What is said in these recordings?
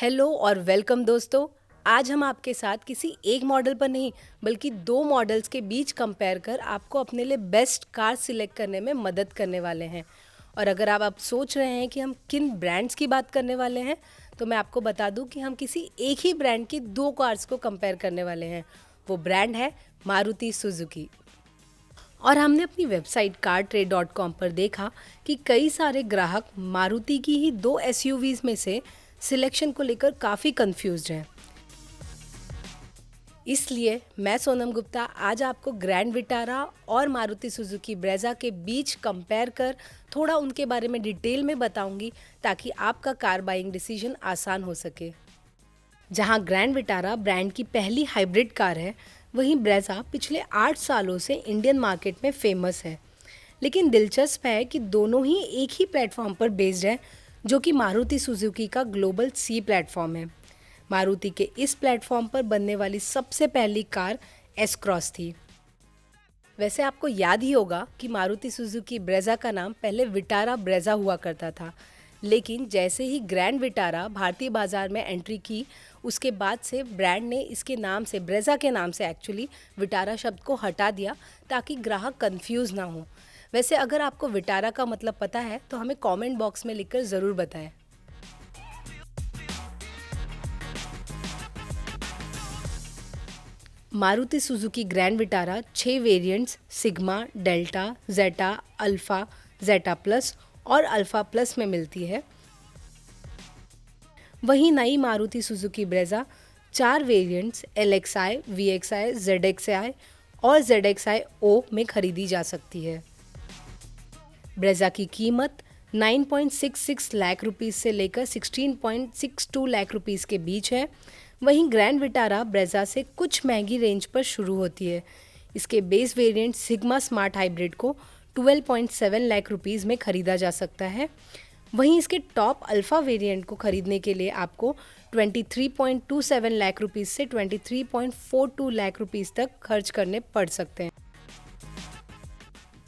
Hello और welcome दोस्तों। आज हम आपके साथ किसी एक मॉडल पर नहीं बल्कि दो मॉडल्स के बीच कंपेयर कर आपको अपने लिए बेस्ट कार सिलेक्ट करने में मदद करने वाले हैं। और अगर आप सोच रहे हैं कि हम किन ब्रांड्स की बात करने वाले हैं, तो मैं आपको बता दूं कि हम किसी एक ही ब्रांड की दो कार्स को कंपेयर करने वाले हैं। वो ब्रांड है मारुति सुजुकी। और हमने अपनी वेबसाइट cartrade.com पर देखा कि कई सारे ग्राहक मारुति की ही दो एसयूवीज में से सिलेक्शन को लेकर काफ़ी कंफ्यूज्ड हैं। इसलिए मैं सोनम गुप्ता आज आपको ग्रैंड विटारा और मारुति सुजुकी ब्रेज़ा के बीच कंपेयर कर थोड़ा उनके बारे में डिटेल में बताऊंगी, ताकि आपका कार बाइंग डिसीजन आसान हो सके। जहां ग्रैंड विटारा ब्रांड की पहली हाइब्रिड कार है, वहीं ब्रेज़ा पिछले 8 सालों से इंडियन मार्केट में फेमस है। लेकिन दिलचस्प है कि दोनों ही एक ही प्लेटफॉर्म पर बेस्ड है, जो कि मारुति सुजुकी का ग्लोबल सी प्लेटफॉर्म है। मारुति के इस प्लेटफॉर्म पर बनने वाली सबसे पहली कार एस क्रॉस थी। वैसे आपको याद ही होगा कि मारुति सुजुकी ब्रेज़ा का नाम पहले विटारा ब्रेज़ा हुआ करता था, लेकिन जैसे ही ग्रैंड विटारा भारतीय बाजार में एंट्री की, उसके बाद से ब्रांड ने इसके नाम से, ब्रेज़ा के नाम से एक्चुअली विटारा शब्द को हटा दिया, ताकि ग्राहक कंफ्यूज ना हो। वैसे अगर आपको विटारा का मतलब पता है तो हमें कमेंट बॉक्स में लिखकर ज़रूर बताएं। Maruti Suzuki grand Vitara 6 variants sigma, delta, zeta, alpha, zeta plus और अल्फ़ा प्लस में मिलती है। वहीं नई Maruti Suzuki Brezza 4 variants LXi, VXi, ZXi और ZXi O में खरीदी जा सकती है। ब्रेज़ा की कीमत 9.66 लाख रुपीस से लेकर 16.62 लाख रुपीस के बीच है। वहीं ग्रैंड विटारा ब्रेज़ा से कुछ महंगी रेंज पर शुरू होती है। इसके base variant sigma smart hybrid को 12.7 लाख रुपीस में खरीदा जा सकता है। वहीं इसके टॉप अल्फ़ा वेरिएंट को खरीदने के लिए आपको 23.27 लाख रुपीस से 23.42 लाख रुपीस तक खर्च करने पड़ सकते हैं।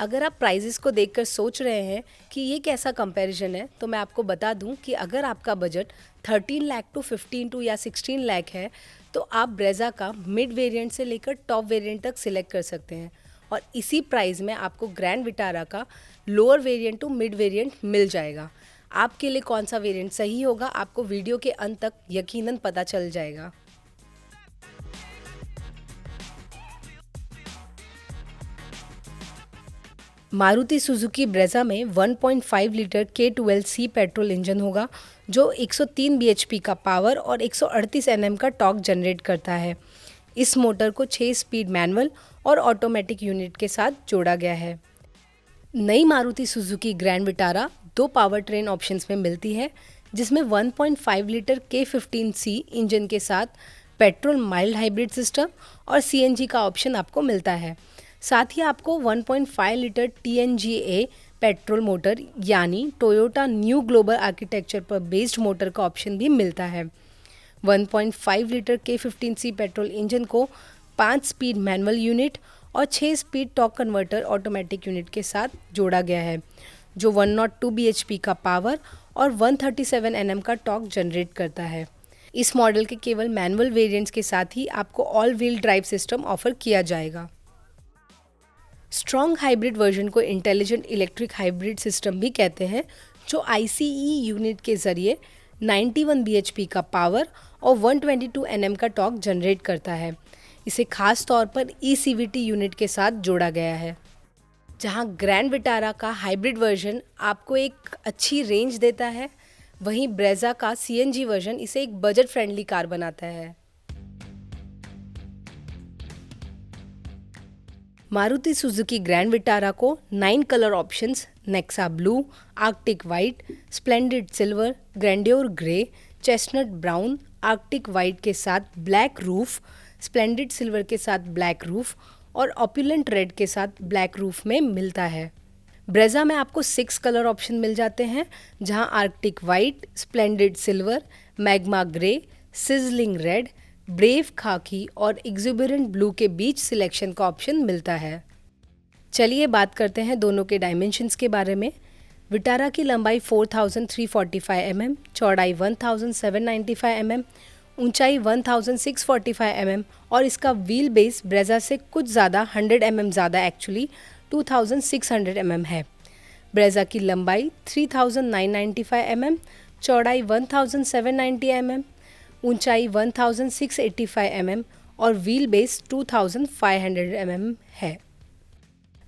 अगर आप प्राइजेस को देखकर सोच रहे हैं कि ये कैसा कंपैरिजन है, तो मैं आपको बता दूं कि अगर आपका बजट 13 लाख टू 15 टू या 16 लाख है, तो आप ब्रेज़ा का मिड वेरिएंट से लेकर टॉप वेरिएंट तक सिलेक्ट कर सकते हैं। और इसी प्राइस में आपको ग्रैंड विटारा का lower variant to mid variant मिल जाएगा। आपके लिए कौन सा वेरिएंट सही होगा, आपको वीडियो के अंत तक यकीनन पता चल जाएगा। मारुति सुजुकी ब्रेज़ा में 1.5 लीटर K12C पेट्रोल इंजन होगा, जो 103 bhp का पावर और 138 Nm का टॉर्क जनरेट करता है। इस मोटर को 6 स्पीड मैनुअल और ऑटोमेटिक यूनिट के साथ जोड़ा गया है। नई मारुति सुजुकी ग्रैंड विटारा दो पावर ट्रेन ऑप्शंस में मिलती है, जिसमें 1.5 लीटर K15C इंजन के साथ पेट्रोल माइल्ड हाइब्रिड सिस्टम और CNG का ऑप्शन आपको मिलता है। साथ ही आपको 1.5 लीटर TNGA पेट्रोल मोटर यानी टोयोटा न्यू ग्लोबल आर्किटेक्चर पर बेस्ड मोटर का ऑप्शन भी मिलता है। 1.5 लीटर K15C पेट्रोल इंजन को 5 स्पीड मैनुअल यूनिट और 6 speed torque converter automatic unit के साथ जोड़ा गया है, जो 102 bhp का पावर और 137 Nm का टॉर्क जनरेट करता है। इस मॉडल के केवल मैनुअल वेरिएंट्स के साथ ही आपको all wheel drive system offer किया जाएगा। स्ट्रॉन्ग हाइब्रिड वर्जन को इंटेलिजेंट इलेक्ट्रिक हाइब्रिड सिस्टम भी कहते हैं, जो ICE यूनिट के जरिए 91 bhp का पावर और 122 Nm का टॉर्क जनरेट करता है। इसे खास तौर पर eCVT यूनिट के साथ जोड़ा गया है। जहां ग्रैंड विटारा का हाइब्रिड वर्जन आपको एक अच्छी रेंज देता है, वहीं ब्रेज़ा का CNG वर्जन इसे एक बजट फ्रेंडली कार बनाता है। मारुति सुजुकी ग्रैंड विटारा को 9 colour options Nexa blue, Arctic white, splendid silver, grandeur grey, chestnut brown, Arctic white के साथ ब्लैक रूफ, स्प्लेंडिड सिल्वर के साथ ब्लैक रूफ और ऑपुलेंट रेड के साथ ब्लैक रूफ में मिलता है। ब्रेज़ा में आपको 6 कलर ऑप्शन मिल जाते हैं, जहां Arctic white, splendid silver, magma grey, sizzling red, brave खाकी और एग्जुबरेंट ब्लू के बीच सिलेक्शन का ऑप्शन मिलता है। चलिए बात करते हैं दोनों के डायमेंशंस के बारे में। विटारा की लंबाई 4345 mm, चौड़ाई 1795 mm, ऊंचाई 1645 mm और इसका व्हील बेस ब्रेजा से कुछ ज़्यादा 100 mm ज़्यादा एक्चुअली 2600 mm है। ब्रेजा की लंबाई 3995 mm, चौड़ाई 1790 mm, ऊंचाई 1685 mm और व्हील बेस 2500 mm है।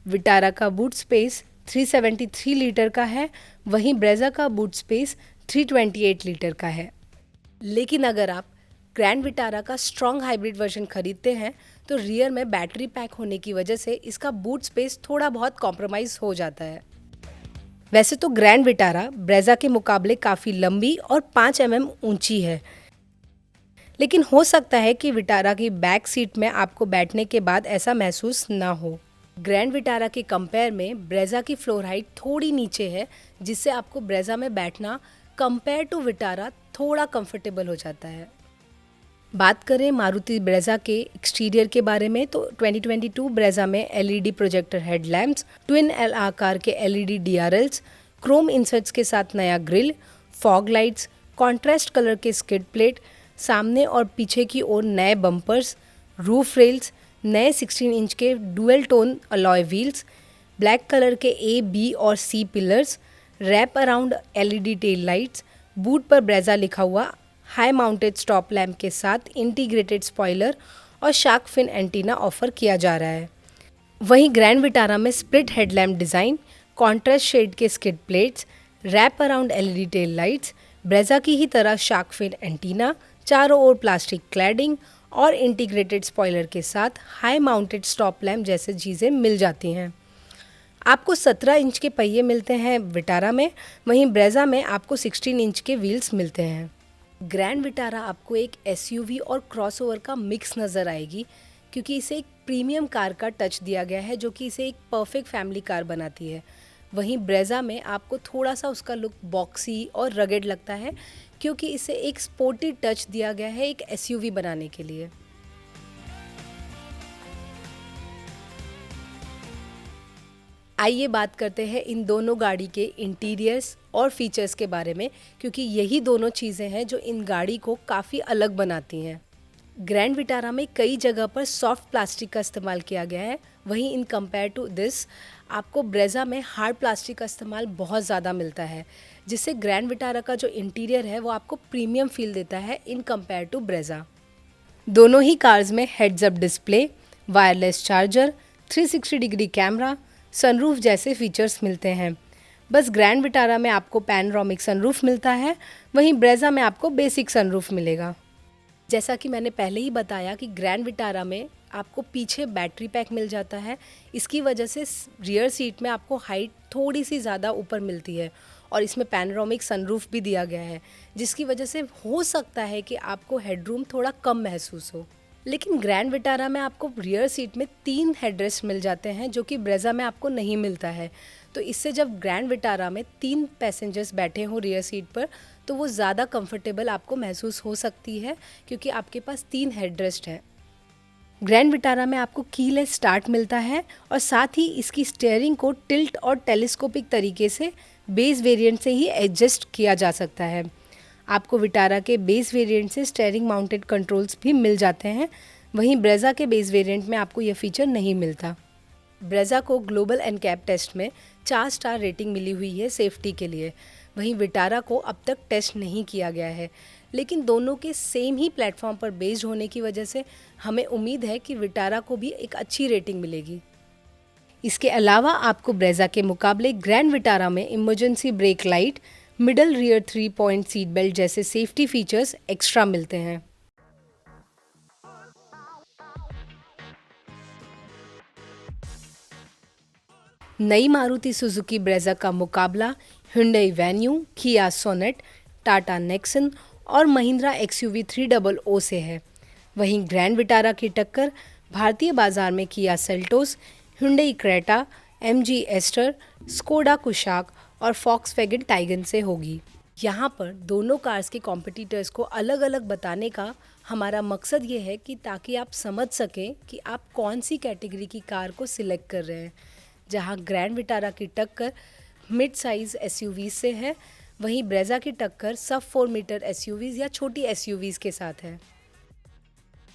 विटारा का बूट स्पेस 373 लीटर का है, वहीं ब्रेजा का बूट स्पेस 328 लीटर का है। लेकिन अगर आप ग्रैंड विटारा का स्ट्रॉन्ग हाइब्रिड वर्जन खरीदते हैं तो रियर में बैटरी पैक होने की वजह से इसका बूट स्पेस थोड़ा बहुत कॉम्प्रोमाइज़ हो जाता है। वैसे तो ग्रैंड विटारा ब्रेजा के मुकाबले काफ़ी लंबी और 5 mm ऊंची है, लेकिन हो सकता है कि विटारा की बैक सीट में आपको बैठने के बाद ऐसा महसूस ना हो। ग्रैंड विटारा के कंपेयर में ब्रेजा की फ्लोर हाइट थोड़ी नीचे है, जिससे आपको ब्रेजा में बैठना कंपेयर टू विटारा थोड़ा कंफर्टेबल हो जाता है। बात करें मारुति ब्रेजा के एक्सटीरियर के बारे में तो 2022 ब्रेजा में LED projector headlamps, twin L आकार के एलईडी डीआरएल्स, क्रोम इंसर्ट्स के साथ नया grill, fog lights, contrast colour के स्किड प्लेट, सामने और पीछे की ओर नए बम्पर्स, रूफ रेल्स, नए 16 इंच के dual tone alloy wheels, black colour के ए, बी और C pillars, wrap around LED tail lights, boot पर ब्रेजा लिखा हुआ हाई माउंटेड स्टॉप लैम्प के साथ इंटीग्रेटेड स्पॉइलर और शार्क फिन एंटीना ऑफर किया जा रहा है। वहीं ग्रैंड विटारा में split headlamp design, contrast shade के skid plates, wrap around LED tail lights, Brezza की ही तरह शार्क फिन एंटीना, चारों ओर प्लास्टिक क्लैडिंग और इंटीग्रेटेड स्पॉइलर के साथ हाई माउंटेड स्टॉप लैम्प जैसे चीज़ें मिल जाती हैं। आपको 17 इंच के पहिए मिलते हैं विटारा में, वहीं ब्रेजा में आपको 16 इंच के व्हील्स मिलते हैं। ग्रैंड विटारा आपको एक एसयूवी और क्रॉसओवर का मिक्स नज़र आएगी, क्योंकि इसे एक प्रीमियम कार का टच दिया गया है जो कि इसे एक परफेक्ट फैमिली कार बनाती है। वहीं ब्रेजा में आपको थोड़ा सा उसका लुक बॉक्सी और रगेड लगता है, क्योंकि इसे एक स्पोर्टी टच दिया गया है एक एसयूवी बनाने के लिए। आइए बात करते हैं इन दोनों गाड़ी के इंटीरियर्स और फीचर्स के बारे में, क्योंकि यही दोनों चीज़ें हैं जो इन गाड़ी को काफ़ी अलग बनाती हैं। ग्रैंड विटारा में कई जगह पर सॉफ्ट प्लास्टिक का इस्तेमाल किया गया है, वहीं इन कंपेयर टू दिस आपको ब्रेजा में हार्ड प्लास्टिक का इस्तेमाल बहुत ज़्यादा मिलता है, जिससे ग्रैंड विटारा का जो इंटीरियर है वो आपको प्रीमियम फील देता है इन कंपेयर टू ब्रेजा। दोनों ही कार्स में heads up display, wireless charger, 360 degree camera, sunroof जैसे फीचर्स मिलते हैं। बस ग्रैंड विटारा में आपको पैनोरामिक सनरूफ मिलता है, वहीं ब्रेजा में आपको बेसिक सनरूफ मिलेगा। जैसा कि मैंने पहले ही बताया कि ग्रैंड विटारा में आपको पीछे बैटरी पैक मिल जाता है, इसकी वजह से रियर सीट में आपको हाइट थोड़ी सी ज़्यादा ऊपर मिलती है और इसमें पैनोरामिक सनरूफ भी दिया गया है, जिसकी वजह से हो सकता है कि आपको हेडरूम थोड़ा कम महसूस हो। लेकिन ग्रैंड विटारा में आपको रियर सीट में 3 हेडरेस्ट मिल जाते हैं, जो कि ब्रेजा में आपको नहीं मिलता है। तो इससे जब ग्रैंड विटारा में 3 पैसेंजर्स बैठे हों रियर सीट पर, तो वो ज़्यादा कंफर्टेबल आपको महसूस हो सकती है, क्योंकि आपके पास 3 हेडरेस्ट हैं। ग्रैंड विटारा में आपको कीलेस स्टार्ट मिलता है और साथ ही इसकी स्टीयरिंग को टिल्ट और टेलीस्कोपिक तरीके से बेस वेरिएंट से ही एडजस्ट किया जा सकता है। आपको विटारा के बेस वेरिएंट से स्टीयरिंग माउंटेड कंट्रोल्स भी मिल जाते हैं, वहीं ब्रेजा के बेस वेरिएंट में आपको यह फीचर नहीं मिलता। ब्रेजा को ग्लोबल एनकैप टेस्ट में 4 स्टार रेटिंग मिली हुई है सेफ्टी के लिए, वहीं विटारा को अब तक टेस्ट नहीं किया गया है, लेकिन दोनों के सेम ही प्लेटफॉर्म पर बेस्ड होने की वजह से हमें उम्मीद है कि विटारा को भी एक अच्छी रेटिंग मिलेगी। इसके अलावा आपको ब्रेजा के मुकाबले ग्रैंड विटारा में emergency brake light, middle rear 3 point seat belt जैसे सेफ्टी फीचर्स एक्स्ट्रा मिलते हैं। नई मारुति सुजुकी ब्रेजा का मुकाबला Hyundai वेन्यू, किया सोनेट, टाटा नेक्सन और महिंद्रा XUV 300 से है। वहीं ग्रैंड विटारा की टक्कर भारतीय बाजार में Kia Seltos, Hyundai Creta, MG Astor, Skoda Kushaq और फॉक्सवैगन टाइगन से होगी। यहाँ पर दोनों कार्स के कॉम्पिटिटर्स को अलग अलग बताने का हमारा मकसद ये है कि ताकि आप समझ सकें कि आप कौन सी कैटेगरी की कार को सिलेक्ट कर रहे हैं। जहाँ ग्रैंड विटारा की टक्कर मिड साइज़ एसयूवीज से है, वहीं ब्रेज़ा की टक्कर सब 4 मीटर एसयूवीज या छोटी एसयूवीज के साथ है।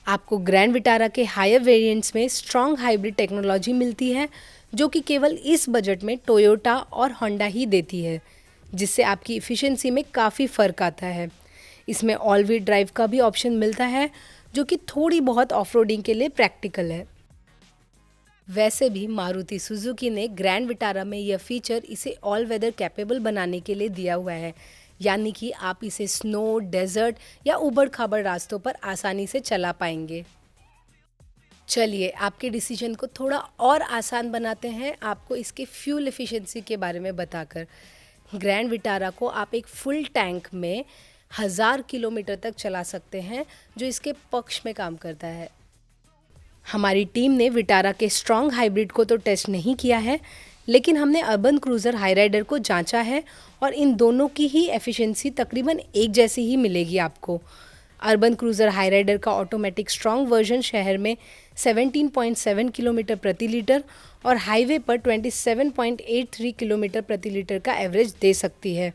आपको ग्रैंड विटारा के हायर वेरिएंट्स में स्ट्रॉन्ग हाइब्रिड टेक्नोलॉजी मिलती है, जो कि केवल इस बजट में टोयोटा और होंडा ही देती है, जिससे आपकी इफ़िशियंसी में काफ़ी फ़र्क आता है। इसमें ऑल व्हील ड्राइव का भी ऑप्शन मिलता है, जो कि थोड़ी बहुत ऑफ-रोडिंग के लिए प्रैक्टिकल है। वैसे भी मारुति सुजुकी ने ग्रैंड विटारा में यह फीचर इसे ऑल वेदर कैपेबल बनाने के लिए दिया हुआ है, यानी कि आप इसे स्नो, डेजर्ट या ऊबड़-खाबड़ रास्तों पर आसानी से चला पाएंगे। चलिए आपके डिसीजन को थोड़ा और आसान बनाते हैं आपको इसके फ्यूल एफिशिएंसी के बारे में बताकर। ग्रैंड विटारा को आप एक फुल टैंक में 1000 किलोमीटर तक चला सकते हैं, जो इसके पक्ष में काम करता है। हमारी टीम ने विटारा के स्ट्रॉन्ग हाइब्रिड को तो टेस्ट नहीं किया है, लेकिन हमने अर्बन क्रूज़र हाईराइडर को जांचा है और इन दोनों की ही एफिशिएंसी तकरीबन एक जैसी ही मिलेगी आपको। अर्बन क्रूज़र हाईराइडर का ऑटोमेटिक स्ट्रॉन्ग वर्जन शहर में 17.7 किलोमीटर प्रति लीटर और हाईवे पर 27.83 किलोमीटर प्रति लीटर का एवरेज दे सकती है।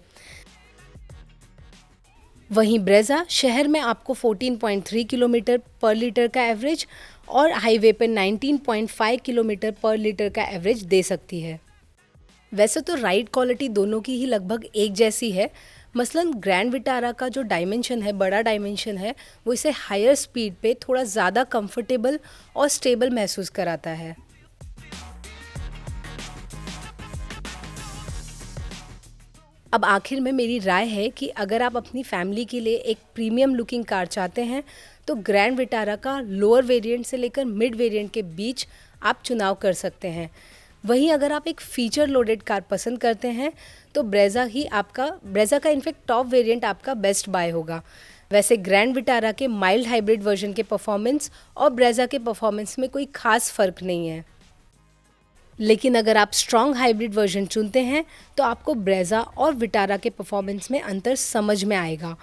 वहीं ब्रेज़ा शहर में आपको 14.3 किलोमीटर पर लीटर का एवरेज और हाईवे पर 19.5 किलोमीटर पर लीटर का एवरेज दे सकती है। वैसे तो राइड क्वालिटी दोनों की ही लगभग एक जैसी है। मसलन ग्रैंड विटारा का जो डायमेंशन है, बड़ा डायमेंशन है, वो इसे हायर स्पीड पे थोड़ा ज़्यादा कंफर्टेबल और स्टेबल महसूस कराता है। अब आखिर में मेरी राय है कि अगर आप अपनी फैमिली के लिए एक प्रीमियम लुकिंग कार चाहते हैं, तो ग्रैंड विटारा का लोअर वेरिएंट से लेकर मिड वेरिएंट के बीच आप चुनाव कर सकते हैं। वहीं अगर आप एक फीचर लोडेड कार पसंद करते हैं, तो ब्रेज़ा का इनफैक्ट टॉप वेरिएंट आपका बेस्ट बाय होगा। वैसे ग्रैंड विटारा के माइल्ड हाइब्रिड वर्जन के परफॉर्मेंस और ब्रेज़ा के परफॉर्मेंस में कोई खास फ़र्क नहीं है। लेकिन अगर आप स्ट्रॉन्ग हाइब्रिड वर्जन चुनते हैं, तो आपको ब्रेज़ा और विटारा के परफॉर्मेंस में अंतर समझ में आएगा।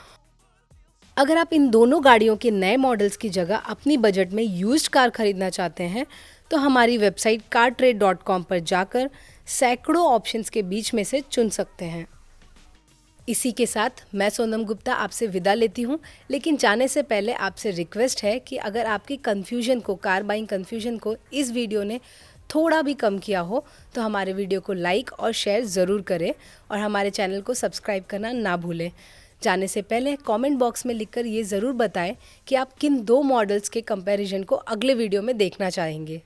अगर आप इन दोनों गाड़ियों के नए मॉडल्स की जगह अपनी बजट में यूज्ड कार खरीदना चाहते हैं, तो हमारी वेबसाइट cartrade.com पर जाकर सैकड़ों ऑप्शंस के बीच में से चुन सकते हैं। इसी के साथ मैं सोनम गुप्ता आपसे विदा लेती हूँ, लेकिन जाने से पहले आपसे रिक्वेस्ट है कि अगर आपकी कार बाइंग कन्फ्यूजन को इस वीडियो ने थोड़ा भी कम किया हो, तो हमारे वीडियो को लाइक और शेयर ज़रूर करें और हमारे चैनल को सब्सक्राइब करना ना भूलें। जाने से पहले कमेंट बॉक्स में लिखकर ये ज़रूर बताएं कि आप किन दो मॉडल्स के कंपैरिजन को अगले वीडियो में देखना चाहेंगे।